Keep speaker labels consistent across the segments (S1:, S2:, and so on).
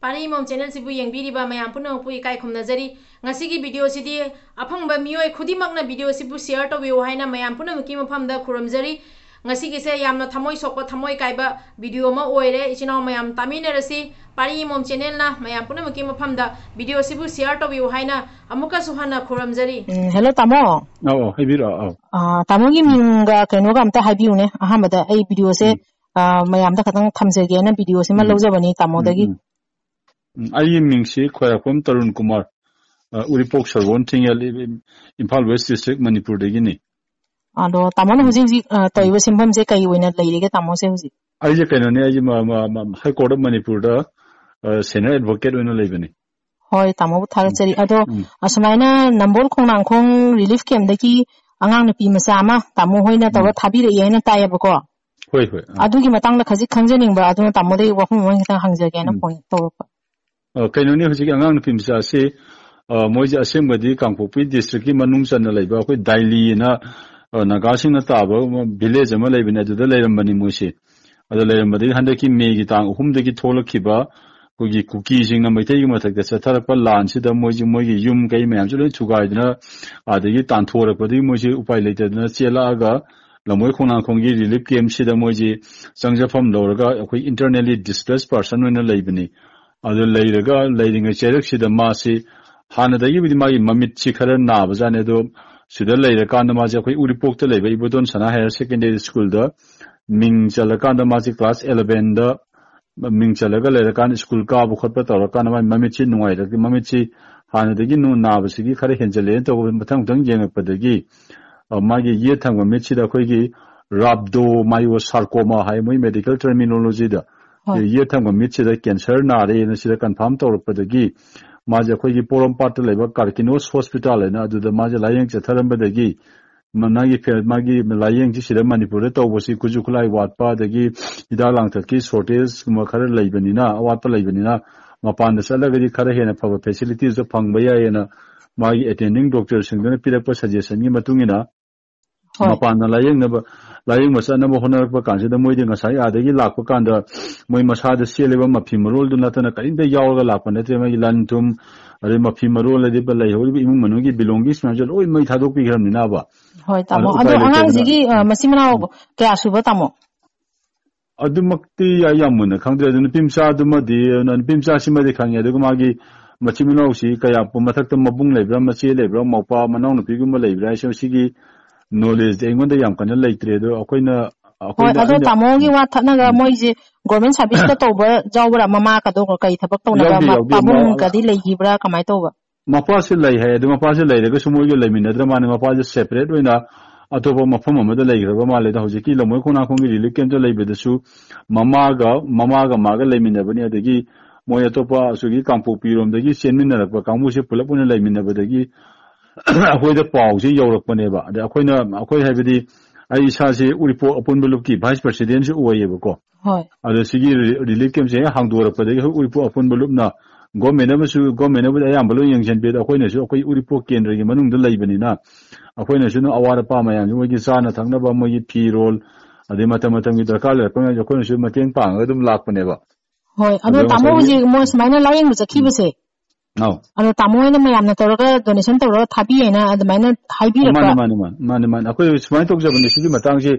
S1: Pari mom channel sibu yang biri ba mayam puno pui kai khum nazari ngasi ki video sidi aphang ba mioi khudi makna video sibu share to view haina mayam puno ki mafam da khuramjari ngasi ki se yamna thamoi sokpa thamoi kai ba video ma oire ichino mayam tamine rasi pari mom channel na mayam puno ki mafam da video sibu share to view haina amuka suhana khuramjari
S2: hello tamo
S3: haibiro
S2: tamo gi minga keno ga amta habiu ne ahamada ai video se mayam da khatang thamjege na video se ma lojabani tamo dagi
S3: I mingsi Khwarakpam Tarun Kumar Uripok Sarwon Tingal Impal West District Manipur dagini
S2: ado tamon huji toiba simpham se kai oina leirege tamo se huji
S3: aije kainone aije High Court of Manipur da senior advocate oina leibani
S2: hoi tamo thagachari ado asmaina nambol khongnang khong relief camp daki angang napi masa ma tamo hoina tawa thabire yaina tayabako
S3: hoi
S2: adugi matangda khaji khangjaning ba adu tamo dei wakhum wang khitang hangjage na point tawpa
S3: kainone huji angang napi masa se moje asembadi Kangpokpi district ki manung chan laiba khoi daili na nagasing na taba village ama laibani adu lairambani moise adu lairambadi handaki megi tang humdagi tholakhiba kogi cookie sing na maitai gi mathak da satharapa lan si da moji yum kai mayam chu loi thugaidna adagi tanthorapadi moji upai leitadna chela ga lamoi khona khongi relief camp si da moji sangjafam lorga akoi internally displaced person oina laibani adu leiraga leiringa cherak si da masi hanadagi bidi magi mamit chi khara na bajane do sida leira kanda maji akoi Uripok ta leiba Ibodon Sana Higher Secondary School da ming chala kanda maji class 11 da ming chalaga leira kan school ka bu khotpa tor kan ma mamit chi nuai da mamit chi hanadagi nu na basigi khare henjale to mathang thang jeng padagi magi ye thang mamit chi da khoi gi rhabdomyosarcoma hai moi medical terminology da ye thang mamit chi da cancer na re na sida confirm tor padagi maja khoi gi porom part leba Karkinos hospital na adu da maja layeng chatharam badagi managi fer magi layeng ji sida Manipur to bosi kujukulai watpa dagi idalang thaki shortage ma khara laibani na awatpa laibani na mapan da salagadi khara hena phaba facilities of phangba yana magi attending doctor singdana pirakpa suggestion gi matungina mapan na layeng masa na honarakpa kanse da moide ngasai adagi lakpa kanda moi masa da seleba mafi marol du natana karinda yawga lakpa nate magi lantum are mafi marol adi ba lai hori imung manugi belongings majal oi mai thadok pi gram nina ba
S2: hoi tamo ado angang jigi masimana kya suba tamo
S3: adumakti ayamuna khangde adu pimsa adumadi pimsa simadi khangya adu magi machimino si kaya pumathakta mabung lebra machi lebra maupa manau nu pigum lebra so sigi knowledge engonda yam kana leitre do akoina
S2: ado tamo gi wa thanaga moije government service ka toba jawra mama ka do kai thabak tawna ba pabung ka di leigibra kamai toba
S3: mapa se lei hai do mapa se leire ga sumo gi leiminadra mane mapa se separate oina atoba mafam amada leigraba male da hojiki lamoi khona khongi relief camp to leibedasu mama ga maga leiminabani adagi moi atopa sugi Kangpokpi rom dagi senminarakba kangmu se pulapuna leiminabadagi akoida pau se yorakpane ba da akoi haibidi ai isa se Uripok apunba lupki vice president se uwayeba ko
S2: hoi
S3: ada sigi relief camp se hangdorapadi Uripok apunba lupna government amasu government abu ayambalo yengchen be akoina su akoi Uripok kendra gi manung da leibani na akoina su no awara pa mayam mo gi sana thangna ba mo gi pirol ade matam gi darkar le pa akoina su mateng pang adum lakpane ba
S2: hoi ado tamo ji mo smaina layeng bu chakhi base
S3: now
S2: ado tamo ina mayam na toroga donation toro thabi ena admaina haibi ra
S3: man akoi smain tok jabani sigi matang ji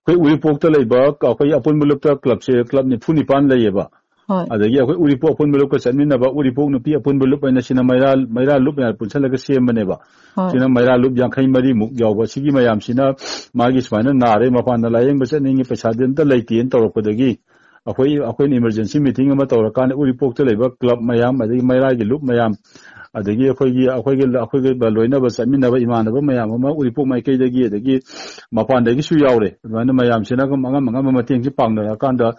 S3: koi Uripok ta leiba akoi apun buluk ta club ni phuni pan leiba adagi akoi Uripok apun buluk ka chanmina ba Uripok nu pi apun buluk ina sina maira lup ya punsalaga sembane ba sina maira lup yang khai mari muk yawa sigi mayam sina magi smaina nare mapan na layeng ba chaningi paisa den ta leitien torokadagi akoi emergency meeting ama torakan Uripok ta leiba club mayam adagi maira gi lup mayam adagi akoi ba loina ba chamina ba imana ba mayam ama Uripok mai kai dagi adagi mapan dagi su yawre mana mayam sina ga manga mateng ji pangna kanda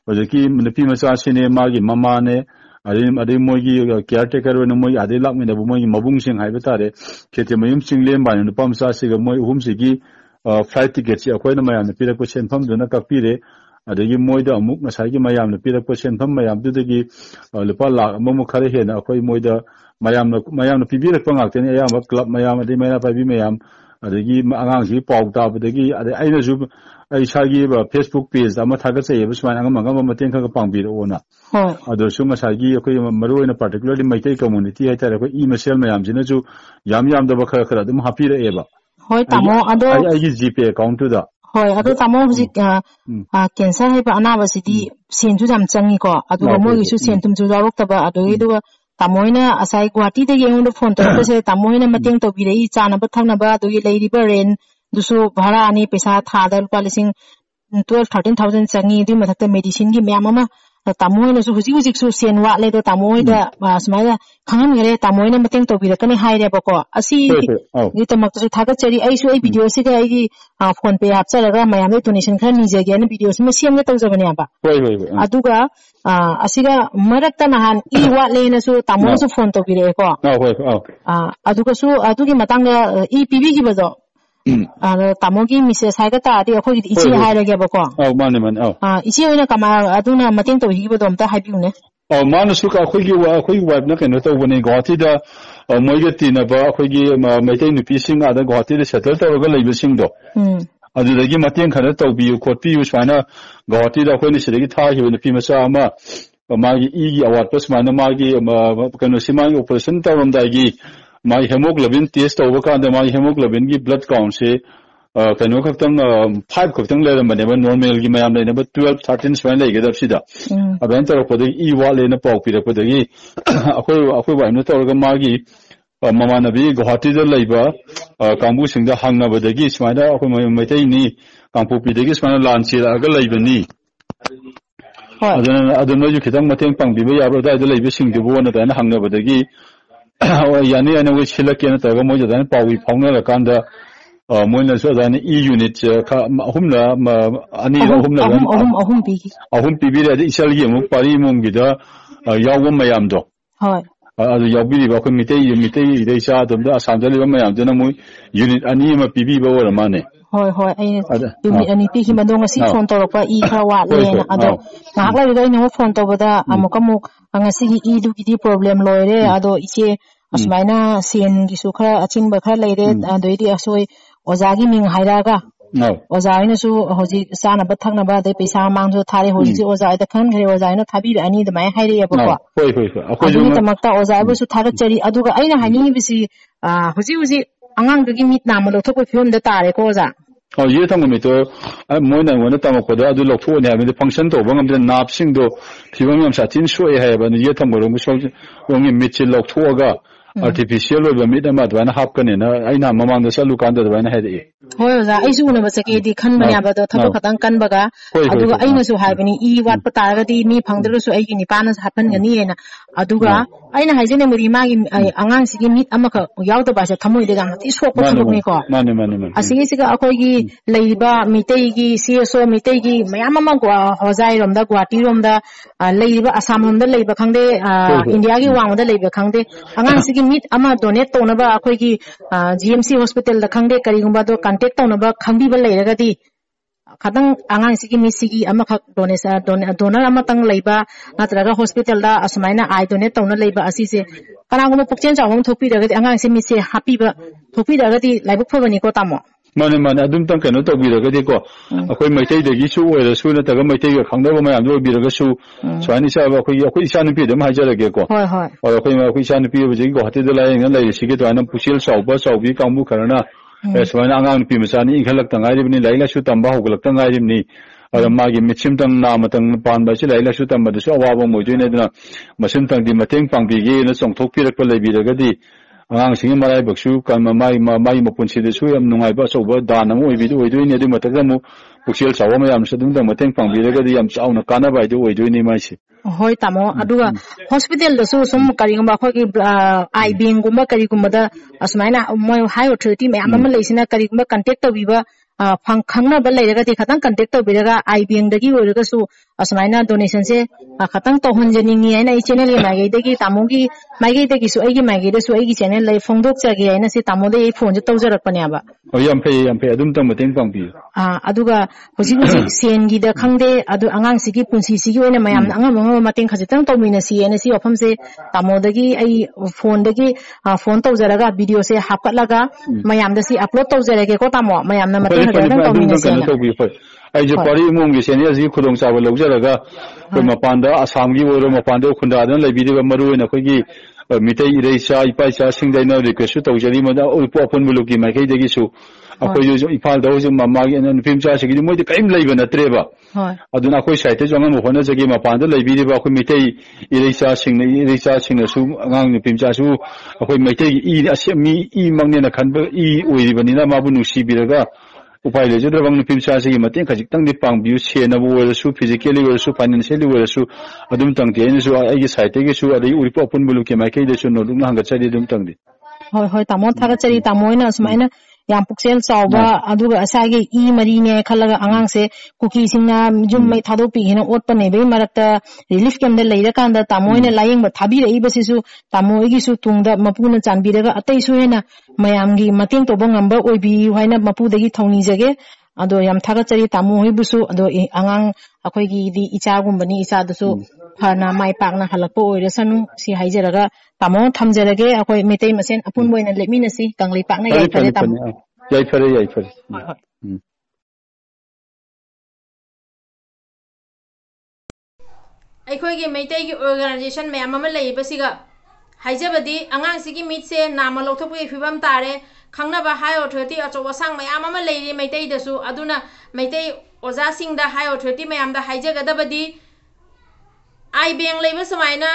S3: hojiki nupi macha sine magi mama ne ade mogi caretaker no moi ade lakmi na moi mabung sing haiba tare khete mayum singlem ba no pamsa siga moi uhum sigi flight ticket si akoina mayam na pirak percent pham duna kapire adagi moida amuk nasai gi mayam na pirak percent pham mayam dudagi lupa lakh amu khare he na akoi moida mayam na pibirak pangaktene ayam club mayam ade mayna pabi mayam adagi angang si pau ta badagi aina su ai sagi ba Facebook page ama thaga chai ba sumai angam mateng kha pang bi ro na ado su ma sagi akoi maru na particularly maitai community hai tare ko email mayam jina ju yam da ba kha dum happy ra eba
S2: hoi tamo ado
S3: ai gi GPay account tu da
S2: hoi ado tamo hujik cancer hai ba ana ba sidi sen ju jam changi ko ado mo gi su sen tum ju jarok ta ba ado i do tamoina asai Guwahati da yeng do phone to se tamoina mateng to bi rei chana ba thangna ba do gi lei ba ren dusu bhara ani pesa tha da rupa lising 12-13,000 changi di mathakta medicine gi myam ama tamoina su hujik su sen wa le do tamoida smaila khangam gere tamoina mateng to bi ra kani hai re ba ko asi ni tamak su thaga chari ai su ai video si ga ai gi phone pe hap chara ga mayam donation kha ni je gen video si ma siam ne taw jabani aba aduga asiga marakta nahan I wa le na su tamoina su phone to bi re ko aduga su adugi matanga I pb gi ba do tamogi Mrs. Haigata adi akhoi ichi hairage ba ko
S3: mane
S2: ichi oina kama aduna mateng to hi bodom ta haibiu ne
S3: mane su ka akhoi gi wife na keno to bone Guwahati da moiga tina ba akhoi gi maitai nupi sing ada Guwahati da settle to ga leibe sing do adudagi mateng khana to bi khotpi yu swana Guwahati da akhoi ni sidagi tha hi nupi macha ama magi gi award pas mana magi keno simang operation tawam da gi my hemoglobin test over kan my hemoglobin gi blood count se kano khaktang 5 khaktang le mane ba normal gi mayam le ba 12 13 swan le ge dap sida aben tar ko de I wa le na pau pi ra ko de gi akhoi wa no tor ga ma gi mama nabi Guwahati da leiba kambu sing da hangna ba de gi smaida akhoi mai tai ni kampu pi de gi smaina lan chi ra ga leiba ni adana ju khitang mateng pang bi ba ya ba da leiba sing de bo na da na hangna ba de gi yani ana we chilak yana ta ga mo jadan pawi phongna la kanda moina so dan E unit kha humla ani humla ahum pi bi ra isal gi mo pari mong gi da yawam mayam do adu yawbi ba ko mitei dei sa dum da asam jali ba mayam jana mo unit ani ma pi bi ba wala mane
S2: hoi ai unit ani pi hi madong si phone to pa I kha wa le na ado ngak la ri no phone to bada amuk angasi gi I du gi problem loire ado iche asmaina sen gi su khara achin ba khara leire adoidi asoi oza gi ming hairaga oza ina su hoji sana ba thakna ba de pesa mang jo thare hoji si oza da khan gre oza ina thabi ani da mai haire ya ba
S3: hoi
S2: akoi ju tamakta oza ba su thaga chari aduga aina hani bisi hoji angang gi mit na mo lo thok phim da tare ko oza
S3: ye thang mi to moina ngona tam ko da adu lokho ne ami function to bangam de nap sing do thibam yam sa tin shoi ha ba ni ye thang ro mi so ngi mi chi lokho ga artificial wa mi da ma dwana hap kan na aina mamang da salu kan da dwana ha de
S2: hoi oza ai su na ba sake di khan banya ba do thabo khatang kan ba ga aduga aina su hai bani I wat pa tar ga di mi phangdru su ai gi ni pan sa hapan ga ni na aduga aina haijene muri ma gi angang si gi mit ama ka yaw da ba sa thamoi de ga ti sok ko thok ni ko
S3: mane
S2: asigi siga akoi gi leiba mitei gi CSO mitei gi mayam ama ko hozai rom da Guwahati rom da leiba Assam rom da leiba khangde India gi wang da leiba khangde angang si gi mit ama donate to na ba akoi gi GMC hospital da khangde kari gumba do contact to na ba khangbi ba leira ga di khadang angang si gi mi si gi ama khak donor ama tang leiba natraga hospital da asmaina ai donate to na leiba asi se kana gum pukchen chawang thopi da ga di angang si mi se happy ba thopi da ga di laibuk phobani ko tamo
S3: mane adum tang kano to bi da ga di ko akoi mai tai da gi su oira su na ta ga mai tai ga khangda ba mayam do bi da ga su swani sa ba akoi isa ni pi da ma jara ge ko akoi isa ni pi ba ji ko hati da lai ngan lai si ge to anam pusil sau bi kambu karana swani angang pi masani inghalak tangai ri ni lai la su tamba hoglak tangai ri ni magi michim tang na matang pan ba chi lai la su tamba da su awa mo joi ne da masim tang di mateng pang bi ge na song thok pi rak pa lai bi da ga di angang sing marai baksu kan mai mapun si de su yam nungai ba so ba dan mo bi do doi ne de mataga mo pusil sawa ma yam sadum da mateng pang bi da ga di yam chau na kana ba do doi ne mai si
S2: hoi tamo aduga hospital da su sum kari gumba khoi gi ai bing gumba kari gumba da asmaina moi high authority me amma leisina kari gumba contact to bi ba khangna ba leira ga ti khatang contact to bi ga ai bing da gi oi ga su asmaina donation se khatang to honjaningi aina I channel ge magi degi tamogi magi degi su ai gi magi de su ai gi channel lai phongdok chage aina se tamode ai phone je tawjarak pane aba
S3: yam pe adum tang mateng pang bi
S2: aduga hoji sen gi da khangde adu angang sigi punsi sigi oina mayam angam mateng khajitang tawmina si aina si ofam se tamodagi ai phone dagi phone tawjaraga video se hapkatlaga mayam da si upload tawjarage ko tamo mayam na mateng khajitang tawmina si
S3: ai je pari mung gi senior ji khudong sa ba lojaraga ko mapanda asam gi oro mapanda khunda dan lebi de maru na khoi gi mitai ireisa ipaisa singdaina request tawjari ma da upo apun muluki mai kai degi su akoi jo ifal da jo mama gi an pimcha se gi mo de kaim leiba na treba aduna khoi site jo ngam hona jagi mapanda lebi de ba khoi mitai ireisa singna su angang ni pimcha su akoi mitai i asemi I mangne na khan ba I oiri bani na ma bu nu si biraga upai le jodra bang pim cha se mateng khajik tang ni pang biu che na bo su physically or su financially or su adum tang te ni su ai gi site gi su adai uri po pun bulu ke mai ke de su no dum hanga chari dum tang di
S2: hoi tamo thaga chari tamoina asmaina yam puksel chawba aduga asage I mari ne khalaga angang se kuki singna jum mai thado pi hina ot pane be marakta relief camp da leira kanda tamoina laying ba thabi rei basisu tamoi gi su tungda mapuna chanbiraga atai su hena mayam gi mateng to bangamba oibi haina mapu dagi thongni jage ado yam thaga chari tamu hoi busu ado angang akhoi gi di icha gumbani icha dasu phana mai pakna halakpo oirasanu si haijaraga tamo thamjarage akhoi metei masen apun boina leminasi kanglei pakna yai phare tam
S3: yai phare
S1: akhoi gi metei gi organization me amama lei basiga haijabadi angang sigi mit se nama lothopui fibam tare khangna ba high authority acho wasang me amama lei metei dasu aduna metei oja singda high authority me amda haijagadabadi I bank leiba sumaina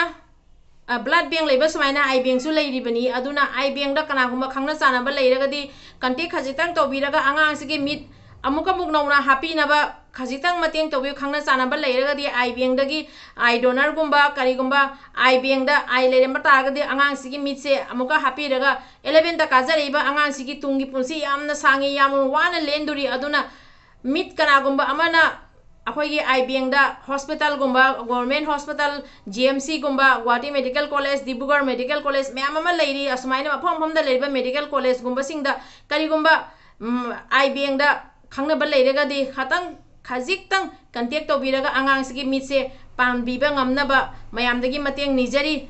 S1: blood bank leiba sumaina I bank su leiri bani aduna I bank da kana gumba khangna chana ba leiragadi kanti khajitang tobiraga angang sigi mit amuka muknauna happy na ba khajitang mateng tobi khangna chana ba leiragadi I bank dagi I donor gumba kari gumba I bank da I leire mata gadi angang sigi mit se amuka happy raga 11 ta kajariba angang sigi tungi punsi yamna sangi yamu wana lenduri aduna mit kana gumba amana akhoi I bank da hospital gumba government hospital GMC gumba Guwahati medical college Dibrugarh medical college me amama leiri asmaina mafam da leiba medical college gumba singda kari gumba I bank da khangna ba leiraga di khatang khajik tang contact to biraga angang sigi mitse pan biba ngamna ba mayam dagi mateng nijari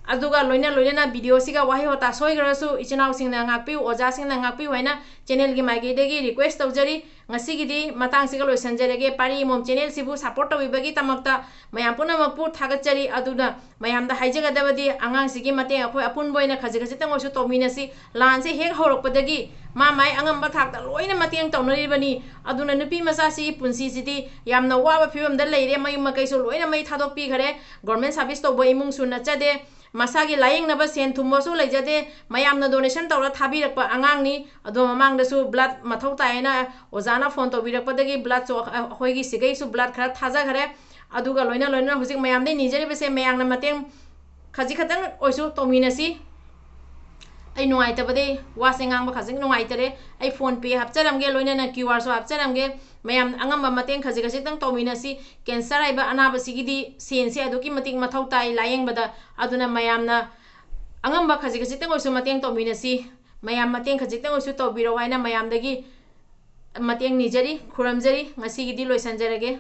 S1: aduga loina na video siga wahi hota soigarasu ichinau singna ngakpi oja singna ngakpi hoina channel gi magi degi request tawjari ngasi gidi matang siga loisanjarege pari mom channel sibu support tawibagi tamakta mayam puna makpu thagachari aduna mayam da haijaga dabadi angang sigi mate akhoi apun boina khaji tang osu tominasi lan se hek horokpadagi ma mai angam ba thakta loina mateng tawnari bani aduna nupi masa si punsi sidi yamna waba phibam da leire mayum makai so loina mai thadok pi khare government service to boy mung sunna chade masagi laying naba sen thumbosu leijade mayamna donation tawra thabirakpa angangni ado mamangdasu blood mathau taina ojana phone to birakpadagi blood cho hoigi sigai su blood khara thaja khare aduga loina hujik mayamde nijari bese mayangna mateng khaji khatang oisu tominasi ai nungai tabade wasengang ba khajing nungai tare ai phone pay hapcharamge loina na QR so hapcharamge mayam angamba mateng khaji khaji tang tominasi cancer aiba anaba sigidi sense aduki mating mathau tai layeng bada aduna mayamna angamba khaji khaji tang oisu mateng tominasi mayam mateng khaji tang oisu tobiro haina mayam dagi mateng nijari khuramjari ngasi gidi loisanjarage